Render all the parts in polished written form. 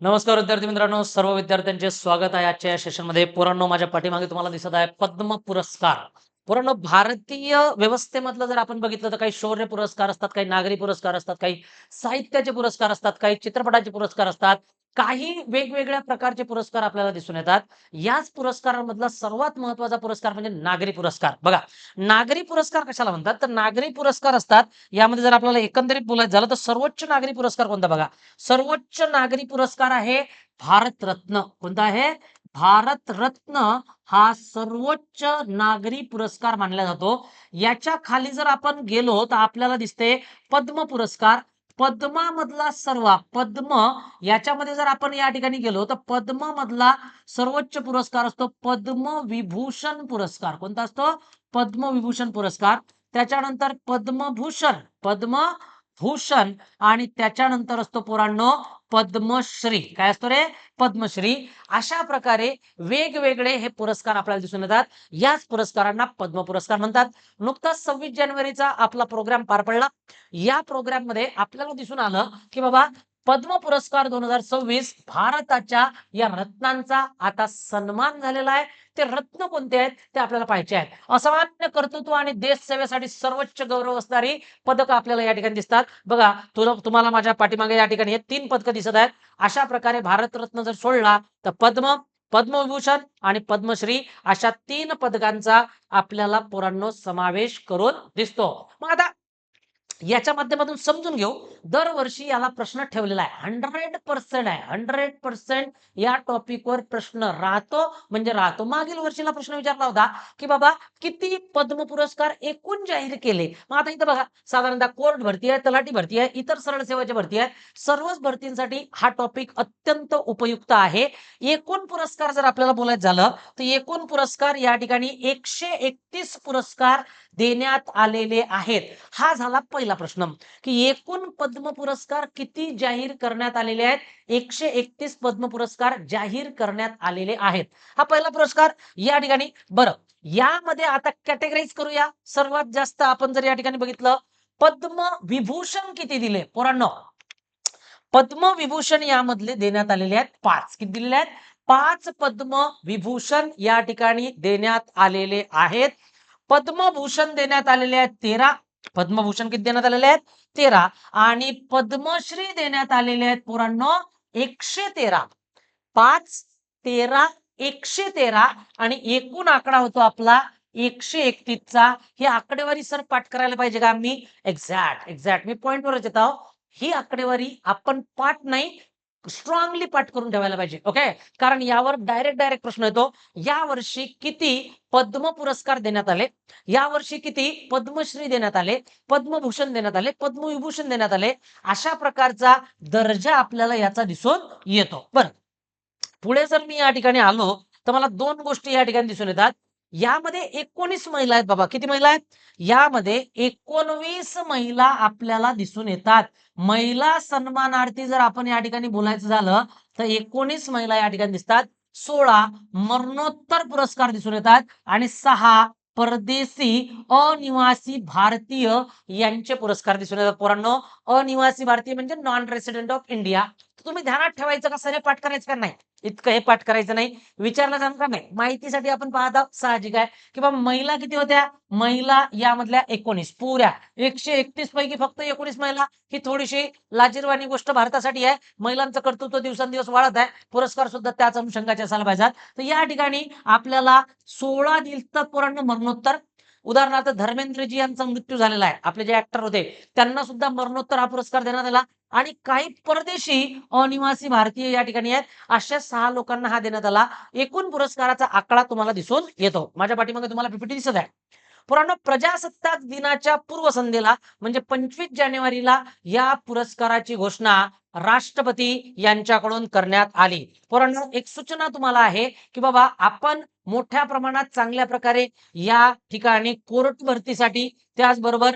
नमस्कार विद्यार्थी मित्रांनो, सर्व विद्यार्थ्यांचे स्वागत आहे आजच्या या सेशनमध्ये. पोरांनो, माझ्या पाठीमागे तुम्हाला दिसत आहे पद्म पुरस्कार. पोरांनो, भारतीय व्यवस्थेमधलं जर आपण बघितलं तर काही शौर्य पुरस्कार असतात, काही नागरी पुरस्कार असतात, काही साहित्याचे पुरस्कार असतात, काही चित्रपटाचे पुरस्कार असतात, काही वेगवेगळ्या प्रकारचे पुरस्कार आपल्याला दिसून येतात. याच पुरस्कारांमधला सर्वात महत्त्वाचा पुरस्कार म्हणजे नागरी पुरस्कार. बघा, नागरी पुरस्कार कशाला म्हणतात? तर नागरी पुरस्कार असतात, यामध्ये जर आपल्याला एकंदरीत बोलायचं झालं तर सर्वोच्च नागरी पुरस्कार कोणता बघा? सर्वोच्च नागरी पुरस्कार आहे भारतरत्न. कोणता आहे? भारतरत्न हा सर्वोच्च नागरी पुरस्कार मानला जातो. याच्या खाली जर आपण गेलो तर आपल्याला दिसते पद्म पुरस्कार. पद्मामधला पद्म याच्यामध्ये जर आपण या ठिकाणी गेलो तर पद्म मधला सर्वोच्च पुरस्कार असतो पद्मविभूषण पुरस्कार. कोणता असतो? पद्मविभूषण पुरस्कार. त्याच्यानंतर पद्मभूषण आणि त्याच्यानंतर असतो पोरांनो पद्मश्री. काय असतो रे? पद्मश्री. अशा प्रकारे वेगवेगळे हे पुरस्कार आपल्याला दिसून येतात. याच पुरस्कारांना पद्म पुरस्कार म्हणतात. नुकताच 26 जानेवारीचा आपला प्रोग्राम पार पडला. या प्रोग्राम मध्ये आपल्याला दिसून आलं की बाबा पद्म पुरस्कार 2026 भारताच्या या रत्नांचा आता सन्मान झालेला आहे. ते रत्न कोणते आहेत ते आपल्याला पाहायचे आहेत. असामान्य कर्तृत्व आणि देश सेवेसाठी सर्वोच्च गौरव असणारी पदक आपल्याला या ठिकाणी दिसतात. बघा, तुम्हाला माझ्या पाठीमागे या ठिकाणी हे 3 पदकं दिसत आहेत. अशा प्रकारे भारतरत्न जर सोडला तर पद्मविभूषण आणि पद्मश्री अशा 3 पदकांचा आपल्याला पोरांनो समावेश करून दिसतो. मग आता याच्या माध्यमातून समजून घेऊ. दरवर्षी याला प्रश्न ठेवलेला आहे. 100% आहे. 100% या टॉपिकवर प्रश्न राहतो म्हणजे राहतो. मागील वर्षीला प्रश्न विचारला होता की बाबा किती पद्म पुरस्कार एकूण जाहीर केले. मग आता इथं बघा, साधारणतः कोर्ट भरती आहे, तलाठी भरती आहे, इतर सरळ सेवाची भरती आहे. सर्वच भरतींसाठी हा टॉपिक अत्यंत उपयुक्त आहे. एकूण पुरस्कार जर आपल्याला बोलायचं झालं तर एकूण पुरस्कार या ठिकाणी 131 पुरस्कार देण्यात आलेले आहेत. हा झाला पहिला प्रश्न की एकूण पद्म पुरस्कार किती जाहीर करण्यात आलेले आहेत? 131 पद्म पुरस्कार जाहीर करण्यात आलेले आहेत. हा पहिला पुरस्कार या ठिकाणी. बरं, यामध्ये आता कॅटेगराईज करूया. सर्वात जास्त आपण जर या ठिकाणी बघितलं, पद्म विभूषण किती दिले पोरांनो? पद्मविभूषण यामधले देण्यात आलेले आहेत 5. किती दिलेले आहेत? 5 पद्मविभूषण या ठिकाणी देण्यात आलेले आहेत. पद्मभूषण देण्यात आलेले आहेत 13. पद्मभूषण किती देण्यात आलेले आहेत? 13. आणि पद्मश्री देण्यात आलेले आहेत पोरांनो 113. 5, 13, 113 आणि एकूण आकडा होतो आपला 131 चा. ही आकडेवारी सर पाठ करायला पाहिजे का आम्ही? एक्झॅक्ट मी पॉइंटवरच येत आहोत. ही आकडेवारी आपण पाठ नाही, स्ट्रॉंगली पाठ करून ठेवायला पाहिजे. ओके, कारण यावर डायरेक्ट प्रश्न येतो. या वर्षी किती पद्म पुरस्कार देण्यात आले? या वर्षी किती पद्मश्री देण्यात आले? पद्मभूषण देण्यात आले? पद्मविभूषण देण्यात आले? अशा प्रकारचा दर्जा आपल्याला याचा दिसून येतो. बरं, पुढे जर मी या ठिकाणी आलो तर मला 2 गोष्टी या ठिकाणी दिसून येतात. यामध्ये 19 महिला आहेत बाबा. किती महिला आहेत? यामध्ये 19 महिला आपल्याला दिसून येतात. महिला सन्मानार्थी जर आपण या ठिकाणी बोलायचं झालं तर 19 महिला या ठिकाणी दिसतात. 16 मरणोत्तर पुरस्कार दिसून येतात आणि 6 परदेशी अनिवासी भारतीय यांचे पुरस्कार दिसून येतात. पोरांनो, अनिवासी भारतीय म्हणजे नॉन रेसिडेंट ऑफ इंडिया. तुम्ही ध्यानात ठेवायचं का? सर पाठ करायचं का नाही? इतकं हे पाठ करायचं नाही. विचारलं जाणार का नाही? माहितीसाठी आपण पाहत आहोत. साहजिक आहे की बाबा महिला किती होत्या? महिला यामधल्या 19 पुऱ्या 131 पैकी फक्त 19 महिला. ही थोडीशी लाजिरवाणी गोष्ट भारतासाठी आहे. महिलांचं कर्तृत्व दिवसेंदिवस वाढत आहे. पुरस्कार सुद्धा त्याच अनुषंगाचे असायला पाहिजेत. तर या ठिकाणी आपल्याला 16 दिसतात पोरांनो मरणोत्तर. उदाहरणार्थ धर्मेंद्रजी यांचा मृत्यू झालेला आहे. आपले जे ऍक्टर होते त्यांना सुद्धा मरणोत्तर हा पुरस्कार देण्यात आला. आणि काही परदेशी अनिवासी भारतीय या ठिकाणी आहेत. अशा 6 लोकांना हा देण्यात आला. एकूण पुरस्काराचा आकडा तुम्हाला दिसून येतो. माझ्या पाठीमागे तुम्हाला पीपीटी दिसत आहे. पुरानो, प्रजासत्ताक दिनाच्या पूर्वसंध्येला म्हणजे 25 जानेवारीला या पुरस्काराची घोषणा राष्ट्रपती यांच्याकडून करण्यात आली. पोरांनो, एक सूचना तुम्हाला आहे की बाबा आपण मोठ्या प्रमाणात चांगल्या प्रकारे या ठिकाणी कोर्ट भरतीसाठी, त्याचबरोबर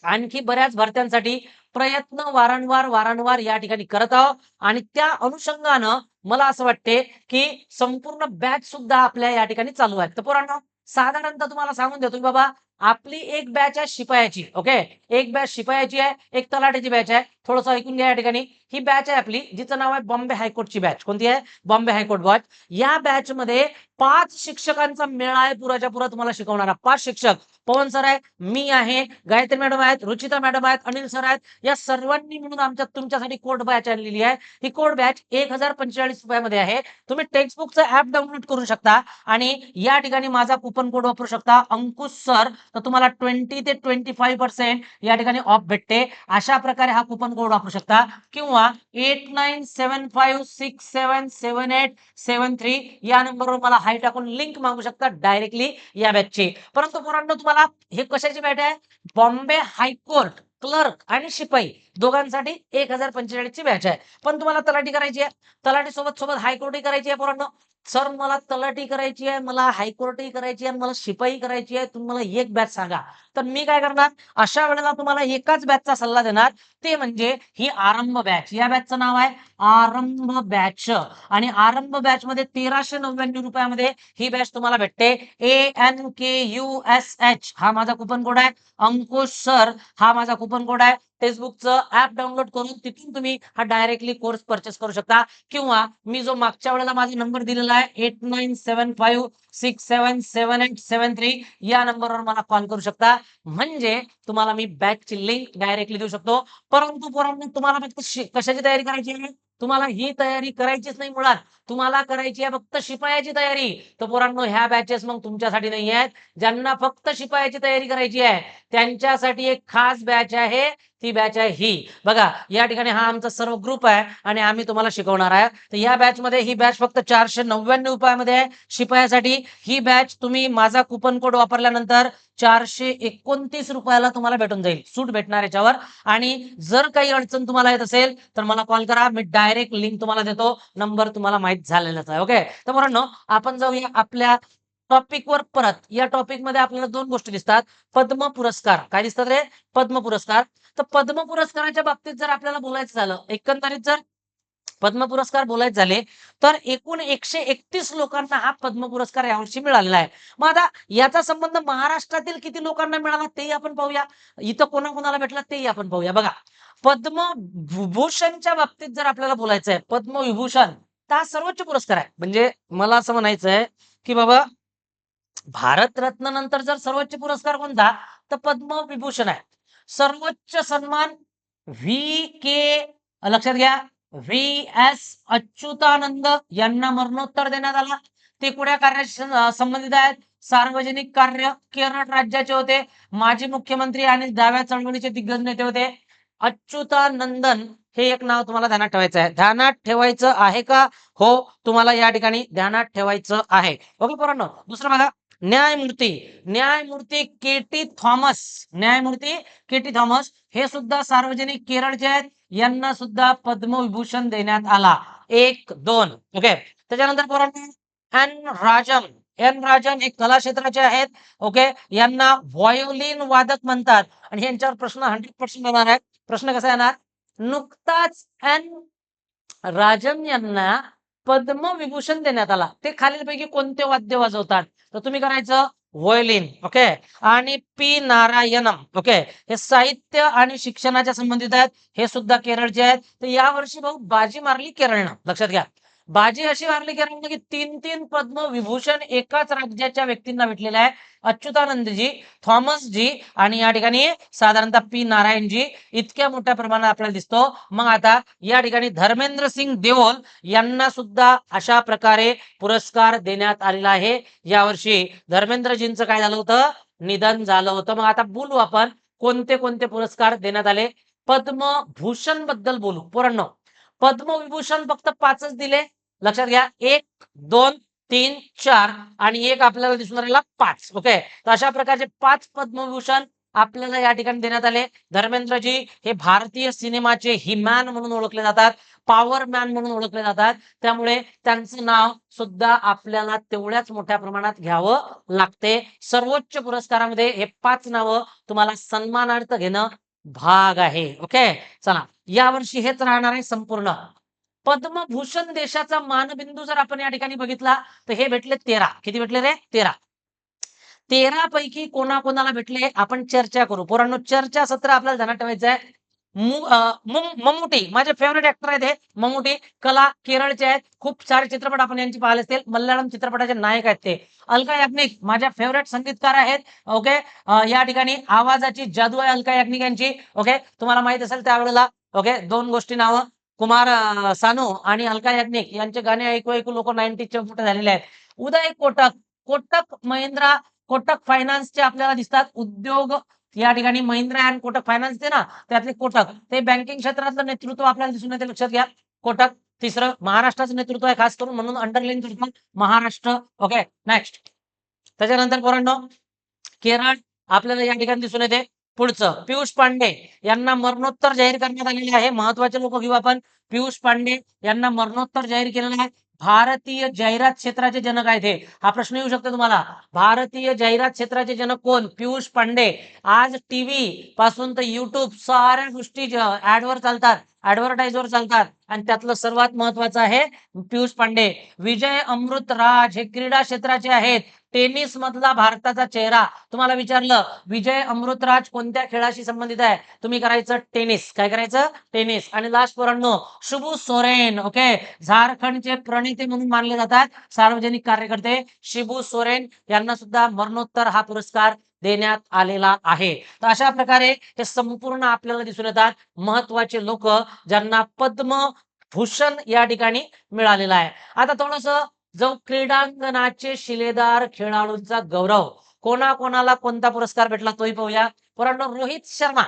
आणखी बऱ्याच भरत्यांसाठी प्रयत्न वारंवार या ठिकाणी करत आहोत. आणि त्या अनुषंगानं मला असं वाटते की संपूर्ण बॅच सुद्धा आपल्या या ठिकाणी चालू आहे. तर पोरांनो, साधारणतः तुम्हाला सांगून देतो की बाबा आपली एक बॅच आहे शिपायाची. ओके, एक बॅच शिपायाची आहे, एक तलाठीची बॅच आहे. थोडंसं ऐकून घ्या या ठिकाणी. ही बॅच आहे आपली, जिचं नाव आहे बॉम्बे हायकोर्टची बॅच. कोणती आहे? Bombay high court batch. या बॅच मध्ये 5 शिक्षकांचा मेळा आहे, पुराच्या पुरा तुम्हाला शिकवणारा. 5 शिक्षक. पवन सर आहे, मी आहे, गायत्री मॅडम आहेत, रुचिता मॅडम आहेत, अनिल सर आहेत. या सर्वांनी मिळून आमच्या तुमच्यासाठी कोड बॅच आणलेली आहे. ही कोड बॅच 1045 रुपयामध्ये आहे. तुम्ही टेक्स्टबुकचं ऍप डाउनलोड करू शकता आणि या ठिकाणी माझा कुपन कोड वापरू शकता, अंकुश सर. तर तुम्हाला 20 ते 25% या ठिकाणी ऑफ भेटते. अशा प्रकारे हा कुपन कोड वापरू शकता. किंवा 8975677873 या नंबरवर मला हाय टाकून लिंक मागू शकता डायरेक्टली या बॅचची. परंतु पोरांनो, तुम्हाला हे कशाची बॅच आहे? बॉम्बे हायकोर्ट क्लर्क आणि शिपाई दोघांसाठी 1045 ची बॅच आहे. पण तुम्हाला तलाठी करायची आहे, तलाठी सोबत सोबत हायकोर्टही करायची आहे पोरांनो. सर मला तलाठी करायची आहे, मला हायकोर्टही करायची आहे, मला शिपाई करायची आहे, तुम्ही मला एक बॅच सांगा. तर मी काय करणार, अशा वेळेला तुम्हाला एकाच बॅचचा सल्ला देणार, ते म्हणजे ही आरंभ बॅच. या बॅचचं नाव आहे आरंभ बॅच. आणि आरंभ बॅच मध्ये 1399 रुपयामध्ये ही बॅच तुम्हाला भेटते. ANKUSH हा माझा कुपन कोड आहे. अंकुश सर हा माझा कुपन कोड आहे. टेक्स्टबुकचं ऍप डाउनलोड करून तिथून तुम्ही हा डायरेक्टली कोर्स परचेस करू शकता. किंवा मी जो मागच्या वेळेला माझा नंबर दिलेला आहे 8975677873 या नंबरवर मला कॉल करू शकता. म्हणजे तुम्हाला मी बॅचची लिंक डायरेक्टली देऊ शकतो. परंतु पोरांनो, तुम्हाला फक्त कशाची तयारी करायची आहे? तुम्हाला ही तयारी करायचीच नाही मुळात. तुम्हाला करायची आहे फक्त शिपायाची तयारी. तर पोरांनो, ह्या बॅचेस मग तुमच्यासाठी नाही आहेत. ज्यांना फक्त शिपायाची तयारी करायची आहे त्यांच्यासाठी एक खास बॅच आहे. ती बॅच आहे ही. बघा, या ठिकाणी हा आमचा सर्व ग्रुप आहे आणि आम्ही तुम्हाला शिकवणार आहे. तर या बॅच मध्ये ही बॅच फक्त 499 रुपयामध्ये आहे शिपायासाठी. ही बॅच तुम्ही माझा कुपन कोड वापरल्यानंतर 429 रुपयाला तुम्हाला भेटून जाईल. सूट भेटणार याच्यावर. आणि जर काही अडचण तुम्हाला येत असेल तर मला कॉल करा, मी डायरेक्ट लिंक तुम्हाला देतो. नंबर तुम्हाला माहित झालेलाच आहे. ओके, तर पोरांनो, आपण जाऊया आपल्या टॉपिक वर परत. या टॉपिक मध्ये आपल्याला 2 गोष्टी दिसतात. पद्म पुरस्कार. काय दिसतात रे? पद्म पुरस्कार. तर पद्म पुरस्काराच्या बाबतीत जर आपल्याला बोलायचं झालं, एकंदरीत जर पद्म पुरस्कार बोलायचे झाले तर एकूण 131 लोकांना हा पद्म पुरस्कार यावर्षी मिळालेला आहे. मग आता याचा संबंध महाराष्ट्रातील किती लोकांना मिळाला तेही आपण पाहूया, इथं कोणाकोणाला भेटला तेही आपण पाहूया. बघा, पद्म विभूषणच्या बाबतीत जर आपल्याला बोलायचं आहे, पद्म विभूषण तर हा सर्वोच्च पुरस्कार आहे. म्हणजे मला असं म्हणायचं आहे की बाबा, भारतरत्न नंतर जर सर्वोच्च पुरस्कार कोणता, तर पद्म विभूषण आहे. सर्वोच्च सन्मान व्ही के, लक्षात घ्या, व्ही.एस. अच्युतानंद यांना मरणोत्तर देण्यात आला. ते कुठल्या कार्याशी संबंधित आहेत? सार्वजनिक कार्य. केरळ राज्याचे होते. माजी मुख्यमंत्री आणि डाव्या चळवळीचे दिग्गज नेते होते. अच्युतानंदन हे एक नाव तुम्हाला ध्यानात ठेवायचं आहे. ध्यानात ठेवायचं आहे का? हो, तुम्हाला या ठिकाणी ध्यानात ठेवायचं आहे. ओके पोरांनो, दुसरं बघा, न्यायमूर्ती. न्यायमूर्ती के टी थॉमस. न्यायमूर्ती के टी थॉमस हे सुद्धा सार्वजनिक केरळचे आहेत. यांना सुद्धा पद्मविभूषण देण्यात आला. 1, 2. ओके, त्याच्यानंतर पोरांनो, एन राजन. एन राजन हे कला क्षेत्राचे आहेत. ओके, यांना व्हायोलिन वादक म्हणतात. आणि यांच्यावर प्रश्न 100% येणार आहे. प्रश्न कसा येणार? नुकताच एन राजन यांना पद्मविभूषण देण्यात आला. ते खालीलपैकी कोणते वाद्य वाजवतात? तर तुम्ही करायचं व्हायोलिन. ओके, आणि पी नारायणम. ओके, हे साहित्य आणि शिक्षणाच्या संबंधित आहेत. हे सुद्धा केरळचे आहेत. तर यावर्षी भाऊ बाजी मारली केरळनं. लक्षात घ्या, बाजी अशी मारली केरळनं की 3-3 पद्मविभूषण एकाच राज्याच्या व्यक्तींना भेटलेले आहे. अच्युतानंदजी, थॉमसजी आणि या ठिकाणी साधारणतः पी नारायणजी. इतक्या मोठ्या प्रमाणात आपल्याला दिसतो. मग आता या ठिकाणी धर्मेंद्र सिंग देओल यांना सुद्धा अशा प्रकारे पुरस्कार देण्यात आलेला आहे. यावर्षी धर्मेंद्रजींचं काय झालं होतं? निधन झालं होतं. मग आता बोलू आपण कोणते कोणते पुरस्कार देण्यात आले. पद्मभूषण बद्दल बोलू पोरांनो. पद्मविभूषण फक्त 5च दिले. लक्षात घ्या, 1, 2, 3, 4 आणि एक आपल्याला दिसून राहिला 5. ओके, तर अशा प्रकारचे 5 पद्मभूषण आपल्याला या ठिकाणी देण्यात आले. धर्मेंद्रजी हे भारतीय सिनेमाचे हिमॅन म्हणून ओळखले जातात, पॉवर मॅन म्हणून ओळखले जातात. त्यामुळे त्यांचं नाव सुद्धा आपल्याला तेवढ्याच मोठ्या प्रमाणात घ्यावं लागते. सर्वोच्च पुरस्कारामध्ये हे 5 नावं तुम्हाला सन्मानार्थ घेणं भाग आहे. ओके, चला, यावर्षी हेच राहणार आहे संपूर्ण. पद्मभूषण देशाचा मानबिंदू जर आपण या ठिकाणी बघितला तर हे भेटले 13. किती भेटले रे? 13. 13 पैकी कोणाकोणाला भेटले आपण चर्चा करू. पोरांनो चर्चासत्र आपल्याला ध्यानात ठेवायचं आहे. मम्मुटी माझे फेव्हरेट ॲक्टर आहेत हे मम्मुटी. कला केरळचे आहेत. खूप सारे चित्रपट आपण यांची पाहिले असतील. मल्याळम चित्रपटाचे नायक आहेत ते. अलका याग्निक माझ्या फेव्हरेट संगीतकार आहेत. ओके. या ठिकाणी आवाजाची जादू आहे अलका याग्निक यांची. ओके. तुम्हाला माहित असेल त्यावेळेला ओके 2 गोष्टी नावं कुमार सानू आणि अलका याग्निक यांचे गाणे ऐकू ऐकू लोक 90चे मोठे झालेले आहेत. उदय कोटक, कोटक महिंद्रा, कोटक फायनान्सचे आपल्याला दिसतात उद्योग या ठिकाणी महिंद्रा अँड कोटक फायनान्स ते ना त्यातले कोटक ते बँकिंग क्षेत्रातलं नेतृत्व आपल्याला दिसून येते लक्षात घ्या. कोटक तिसरं महाराष्ट्राचं नेतृत्व आहे खास करून म्हणून अंडरलाईन करतो महाराष्ट्र. Okay next. त्याच्यानंतर पोरांनो केरळ आपल्याला या ठिकाणी दिसून येते. पुढचं पियुष पांडे यांना मरणोत्तर जाहीर करण्यात आलेले आहे. महत्वाचे लोक घेऊ आपण. पियुष पांडे यांना मरणोत्तर जाहीर केलेलं आहे. भारतीय जाहिरात क्षेत्राचे जनक आहेत हे. हा प्रश्न येऊ शकतो तुम्हाला. भारतीय जाहिरात क्षेत्राचे जनक कोण? पियुष पांडे. आज टीव्ही पासून तर युट्यूब साऱ्या गोष्टी ऍडवर चालतात, ऍडव्हर्टाईजवर चालतात आणि त्यातलं सर्वात महत्वाचं आहे पियुष पांडे. विजय अमृतराज हे क्रीडा क्षेत्राचे आहेत. टेनिस मधला भारताचा चेहरा. तुम्हाला विचारलं विजय अमृतराज कोणत्या खेळाशी संबंधित आहे? तुम्ही करायचं टेनिस. काय करायचं? टेनिस. आणि लास्ट पोरांनो शिबू सोरेन. ओके. झारखंडचे प्रणेते म्हणून मानले जातात सार्वजनिक कार्यकर्ते शिबू सोरेन यांना सुद्धा मरणोत्तर हा पुरस्कार देण्यात आलेला आहे. तर अशा प्रकारे हे संपूर्ण आपल्याला दिसून येतात महत्वाचे लोक ज्यांना पद्मभूषण या ठिकाणी मिळालेला आहे. आता थोडस जो क्रीडांगणाचे शिलेदार खेळाडूंचा गौरव कोणाकोणाला कोणता पुरस्कार भेटला तोही पाहूया. पोरांनो रोहित शर्मा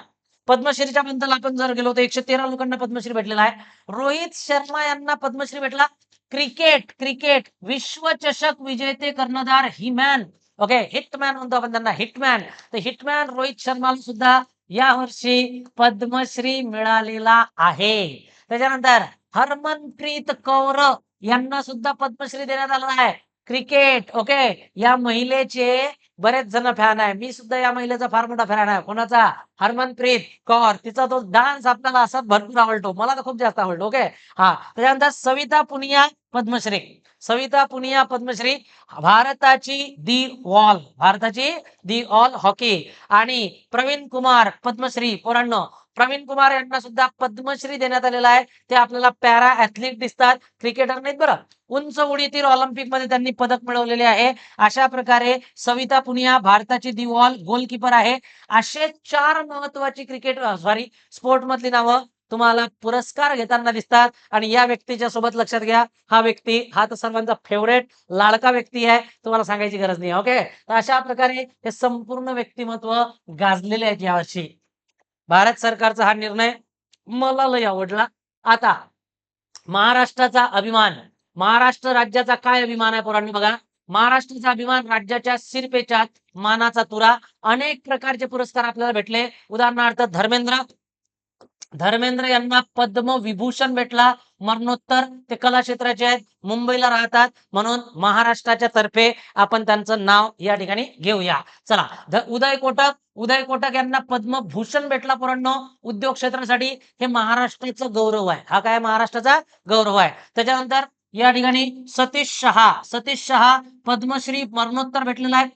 पद्मश्रीच्या बद्दल आपण जर गेलो तर 113 लोकांना पद्मश्री भेटलेला आहे. रोहित शर्मा यांना पद्मश्री भेटला. क्रिकेट क्रिकेट विश्वचषक विजेते कर्णधार हिमॅन. ओके हिटमॅन म्हणतो आपण त्यांना हिटमॅन. तर हिटमॅन रोहित शर्माला सुद्धा या वर्षी पद्मश्री मिळालेला आहे. त्याच्यानंतर हरमनप्रीत कौर यांना सुद्धा पद्मश्री देण्यात आला आहे. क्रिकेट. ओके. या महिलेचे बरेच जण फॅन आहे. मी सुद्धा या महिलेचा फार मोठा फॅन आहे. कोणाचा? हरमनप्रीत कौर. तिचा तो डान्स आपल्याला असा भरपूर आवडतो. मला तर खूप जास्त आवडतो. ओके. हा त्याच्यानंतर सविता पुनिया पद्मश्री. सविता पुनिया पद्मश्री. भारताची दी वॉल. भारताची दी ऑल हॉकी. आणि प्रवीण कुमार पद्मश्री. पोरांनो प्रवीण कुमार यांना सुद्धा पद्मश्री देण्यात आलेला आहे. ते आपल्याला पॅरा ऍथलीट दिसतात, क्रिकेटर नाहीत बरं. उंच उडीतील ऑलिम्पिक मध्ये त्यांनी पदक मिळवलेले आहे. अशा प्रकारे सविता पुनिया भारताची दी वॉल गोलकीपर आहे. असे 4 महत्वाची क्रिकेट स्पोर्ट मधली नावं तुम्हाला पुरस्कार घेताना दिसतात. आणि या व्यक्तीच्या सोबत लक्षात घ्या हा व्यक्ती हा तर सर्वांचा फेवरेट लाडका व्यक्ती आहे. तुम्हाला सांगायची गरज नाही. ओके. तर अशा प्रकारे हे संपूर्ण व्यक्तिमत्व गाजलेले आहेत यावर्षी. भारत सरकारचा हा निर्णय मला लय आवडला. आता महाराष्ट्राचा अभिमान. महाराष्ट्र राज्याचा काय अभिमान आहे पोरांनी बघा. महाराष्ट्राचा अभिमान राज्याच्या सिरपेचात मानाचा तुरा. अनेक प्रकारचे पुरस्कार आपल्याला भेटले. उदाहरणार्थ धर्मेंद्र यांना पद्मविभूषण भेटला मरणोत्तर. ते कला क्षेत्राचे आहेत, मुंबईला राहतात म्हणून महाराष्ट्राच्या तर्फे आपण त्यांचं नाव या ठिकाणी घेऊया. चला उदय कोटक यांना पद्मभूषण भेटला पोरांनो उद्योग क्षेत्रासाठी. हे महाराष्ट्राचं गौरव आहे. हा काय महाराष्ट्राचा गौरव आहे. त्याच्यानंतर या ठिकाणी सतीश शहा पद्मश्री मरणोत्तर भेटलेला आहे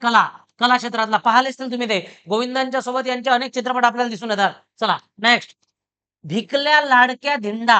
कला क्षेत्रातला. पाहिले असतील तुम्ही ते गोविंदांच्या सोबत यांचे अनेक चित्रपट आपल्याला दिसून येतात. चला नेक्स्ट. भिकल्या लाडक्या धिंडा.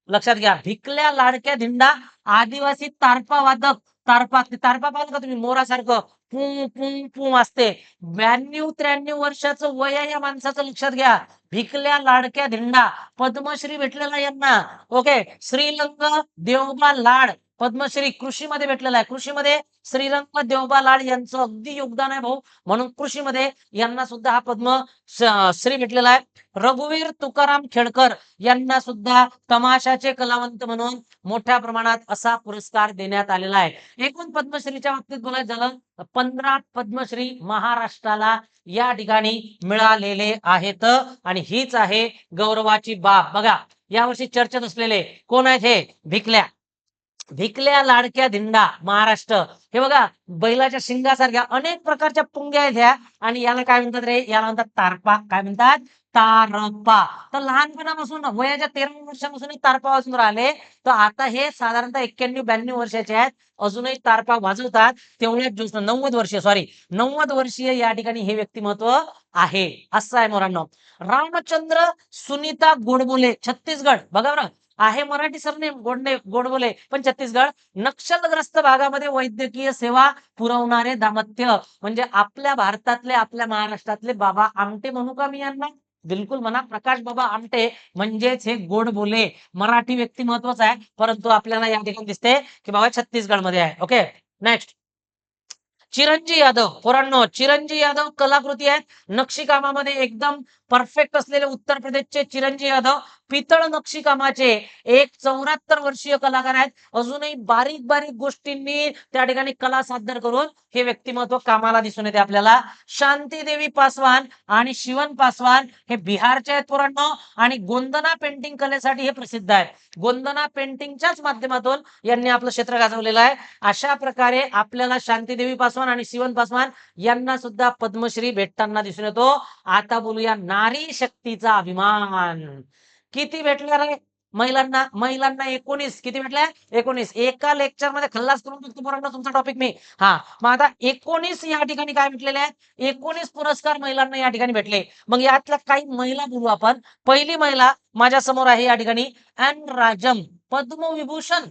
लक्षात घ्या भिकल्या लाडक्या धिंडा आदिवासी तारपा वादक. तारपा पाहिलं का तुम्ही मोरासारखं पुं पुं पुं असते. 92-93 वर्षाचं वय आहे या माणसाचं. लक्षात घ्या भिकल्या लाडक्या धिंडा पद्मश्री भेटलेला यांना. ओके. श्रीरंग देवबा लाड पद्मश्री कृषीमध्ये भेटलेला आहे. कृषीमध्ये श्रीरंग देवबा लाड यांचं अगदी योगदान आहे भाऊ म्हणून कृषीमध्ये यांना सुद्धा हा पद्मश्री भेटलेला आहे. रघुवीर तुकाराम खेडकर यांना सुद्धा तमाशाचे कलावंत म्हणून मोठ्या प्रमाणात असा पुरस्कार देण्यात आलेला आहे. एकूण पद्मश्रीच्या बाबतीत बोलायचं झालं 15 पद्मश्री महाराष्ट्राला या ठिकाणी मिळालेले आहेत. आणि हीच आहे गौरवाची बाब. बघा यावर्षी चर्चेत असलेले कोण आहेत हे भिकल्या लाडक्या धिंडा महाराष्ट्र. हे बघा बैलाच्या शिंगासारख्या अनेक प्रकारच्या पुंग्या आहेत ह्या. आणि याला काय म्हणतात रे? याला म्हणतात तारपा. काय म्हणतात? तारपा. तर लहानपणापासून वयाच्या 13 वर्षापासून तारपा वाजून राहिले. तर आता हे साधारणतः 91-92 वर्षाचे आहेत. अजूनही तारपा वाजवतात. तेवढ्याच ज्योत्स्ना 90 वर्षीय, सॉरी 90 वर्षीय या ठिकाणी हे व्यक्तिमत्व आहे. असं आहे मोरांनो. रामचंद्र सुनीता गोडबोले, छत्तीसगड. बघा बरं, आहे मराठी सरनेम गोडबोले, पण छत्तीसगड. नक्षलग्रस्त भागामध्ये वैद्यकीय सेवा पुरवणारे दाम्पत्य. म्हणजे आपल्या भारतातले, आपल्या महाराष्ट्रातले बाबा आमटे म्हणू का मी यांना? बिलकुल म्हणा. प्रकाश बाबा आमटे म्हणजेच हे गोडबोले. मराठी व्यक्तिमत्वच आहे, परंतु आपल्याला या ठिकाणी दिसते की बाबा छत्तीसगडमध्ये आहे. Okay, next. चिरंजी यादव. पोरांनो, चिरंजी यादव कलाकृती आहेत. नक्षीकामामध्ये एकदम परफेक्ट असलेले उत्तर प्रदेशचे चिरंजी यादव पितळ नक्षीकामाचे एक 74 वर्षीय कलाकार आहेत. अजूनही बारीक बारीक गोष्टींनी त्या ठिकाणी कला सादर करून हे व्यक्तिमत्व कामाला दिसून येते आपल्याला. शांतीदेवी पासवान आणि शिवन पासवान हे बिहारचे आहेत पोरांनो, आणि गोंदना पेंटिंग कलेसाठी हे प्रसिद्ध आहेत. गोंदना पेंटिंगच्याच माध्यमातून यांनी आपलं क्षेत्र गाजवलेलं आहे. अशा प्रकारे आपल्याला शांतीदेवी पासवान आणि शिवन पासवान यांना सुद्धा पद्मश्री भेटताना दिसून येतो. आता बोलूया नारी शक्तीचा अभिमान. किती भेटल्या रे महिलांना? महिलांना 19. किती भेटल्या? 19. एका लेक्चर मध्ये खल्लास करून टाकतो पोरांनो तुमचा टॉपिक मी. मग आता 19 या ठिकाणी काय भेटलेले आहेत? 19 पुरस्कार महिलांना या ठिकाणी भेटले. मग यातल्या काही महिला बोलू आपण. पहिली महिला माझ्या समोर आहे या ठिकाणी एन राजम, पद्मविभूषण,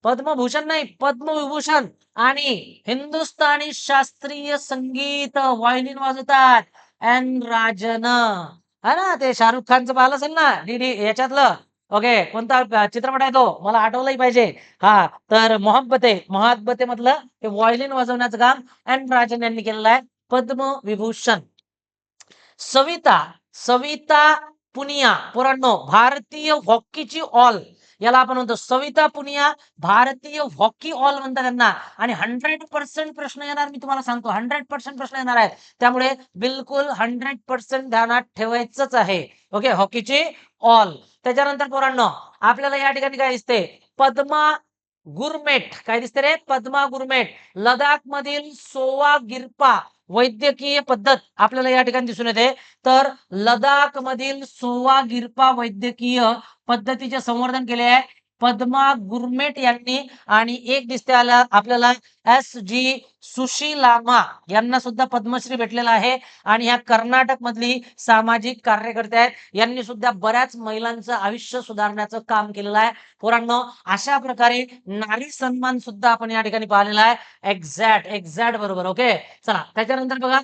पद्मभूषण नाही, पद्मविभूषण, आणि हिंदुस्थानी शास्त्रीय संगीत व्हायोलिन वाजवतात एन राजन. है ना, ते शाहरुख खानचं पाहिलं असेल ना डीडी याच्यातलं. ओके, कोणता चित्रपट आहे तो मला आठवलंही पाहिजे. तर मोहब्बते मधलं हे व्हायोलिन वाजवण्याचं काम एन राजन यांनी केलेलं आहे. पद्मविभूषण. सविता सविता पुनिया. पोरांनो, भारतीय हॉकीची ऑल याला आपण म्हणतो. सविता पुनिया भारतीय हॉकी ऑल म्हणतात त्यांना. आणि 100% प्रश्न येणार, मी तुम्हाला सांगतो 100% प्रश्न येणार आहेत. त्यामुळे बिलकुल 100% ध्यानात ठेवायचंच आहे. ओके, हॉकीची ऑल. त्याच्यानंतर पोरांनो आपल्याला या ठिकाणी काय दिसते? पद्मा गुरमेट. काय दिसते रे? पद्मा गुरमेट. लडाख मधील सोवा गिरपा वैद्यकीय पद्धत आपल्याला या ठिकाणी दिसून येते. तर लडाख मधील सोवा गिरपा वैद्यकीय पद्धतीचे संवर्धन केले आहे पद्मा गुरमेट यांनी. आणि एक दिसते आपल्याला S.G. सुशीलामा यांना सुद्धा पद्मश्री भेटलेला आहे. आणि ह्या कर्नाटक मधली सामाजिक कार्यकर्ते आहेत. यांनी सुद्धा बऱ्याच महिलांचं आयुष्य सुधारण्याचं काम केलेलं आहे. पोरांनो, अशा प्रकारे नारी सन्मान सुद्धा आपण या ठिकाणी पाहिलेला आहे. एक्झॅक्ट बरोबर. ओके, चला त्याच्यानंतर बघा,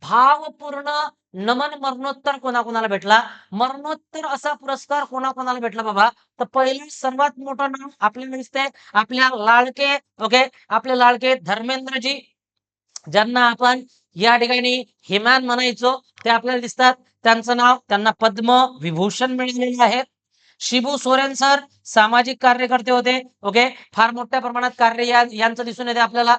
भावपूर्ण नमन मरणोत्तर कोणाकोणाला भेटला? मरणोत्तर असा पुरस्कार कोणाकोणाला भेटला बाबा? तर पहिलं सर्वात मोठं नाव आपल्याला दिसतंय आपल्या लाडके, ओके, आपले लाडके धर्मेंद्रजी, ज्यांना आपण या ठिकाणी हिमॅन म्हणायचो, ते आपल्याला दिसतात. त्यांचं नाव, त्यांना पद्म विभूषण मिळालेलं आहे. शिबू सोरेन सर सामाजिक कार्यकर्ते होते. ओके, फार मोठ्या प्रमाणात कार्य यांचं दिसून येते आपल्याला.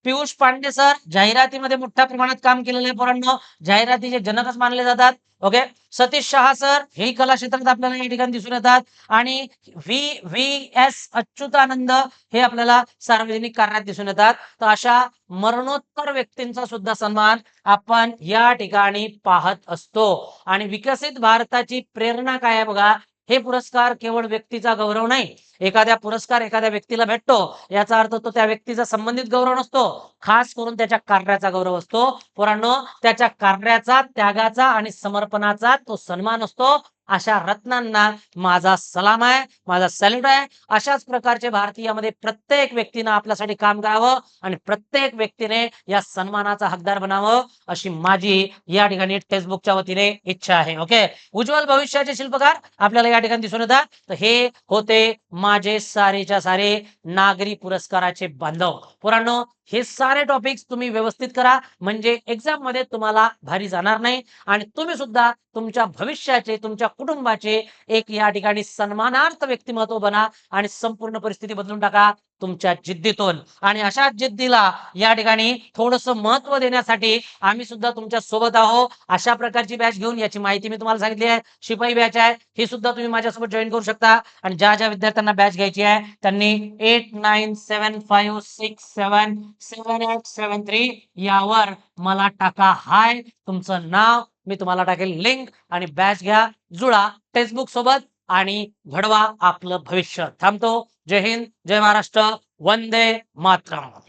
पियुष पांडे सर जाहिरातीमध्ये मोठ्या प्रमाणात काम केलेलं आहे पोरांनो, जाहिरातीचे जनकच मानले जातात. ओके, सतीश शहा सर हेही कला क्षेत्रात आपल्याला या ठिकाणी दिसून येतात. आणि V.S. अच्युतानंद हे आपल्याला सार्वजनिक कार्यात दिसून येतात. तर अशा मरणोत्तर व्यक्तींचा सुद्धा सन्मान आपण या ठिकाणी पाहत असतो. आणि विकसित भारताची प्रेरणा काय आहे बघा, हे पुरस्कार केवळ व्यक्तीचा गौरव नाही. एखाद्या पुरस्कार एखाद्या व्यक्तीला भेटतो याचा अर्थ तो त्या व्यक्तीचा संबंधित गौरव नसतो, खास करून त्याच्या कार्याचा गौरव असतो. पोरांनो, त्याच्या कार्याचा, त्यागाचा आणि समर्पणाचा तो सन्मान असतो. अशा रत्नांना माझा सलाम आहे, माझा सॅल्यूट आहे. अशाच प्रकारचे भारतीयामध्ये प्रत्येक व्यक्तीनं आपल्यासाठी काम करावं आणि प्रत्येक व्यक्तीने या सन्मानाचा हकदार बनावं, अशी माझी या ठिकाणी टेक्स्टबुकच्या वतीने इच्छा आहे. ओके, उज्ज्वल भविष्याचे शिल्पकार आपल्याला या ठिकाणी दिसून येतात. तर हे होते माझे सारेच्या सारे नागरी पुरस्काराचे बांधव. पोरांनो, हे सारे टॉपिक्स तुम्ही व्यवस्थित करा, म्हणजे एक्झाम मध्ये तुम्हाला भारी जाणार नाही. आणि तुम्ही सुद्धा तुमच्या भविष्याचे, तुमच्या कुटुंबाचे एक या ठिकाणी सन्मानार्थ व्यक्तिमत्व बना आणि संपूर्ण परिस्थिती बदलून टाका. तुमच्या जिद्दीतून. आणि अशा जिद्दीला या ठिकाणी थोडंसं महत्व देण्यासाठी आम्ही सुद्धा तुमच्या सोबत आहोत. अशा प्रकारची बॅच घेऊन, याची माहिती मी तुम्हाला सांगितली आहे. शिपाई बॅच आहे, ही सुद्धा तुम्ही माझ्यासोबत जॉईन करू शकता. आणि ज्या ज्या विद्यार्थ्यांना बॅच घ्यायची आहे त्यांनी 8975677873 यावर मला टाका हाय, तुमचं नाव, मी तुम्हाला टाकेल लिंक, आणि बॅच घ्या, जुळा टेक्स्टबुक सोबत आणि घडवा आपलं भविष्य. थांबतो. जय हिंद, जय महाराष्ट्र, वंदे मातरम.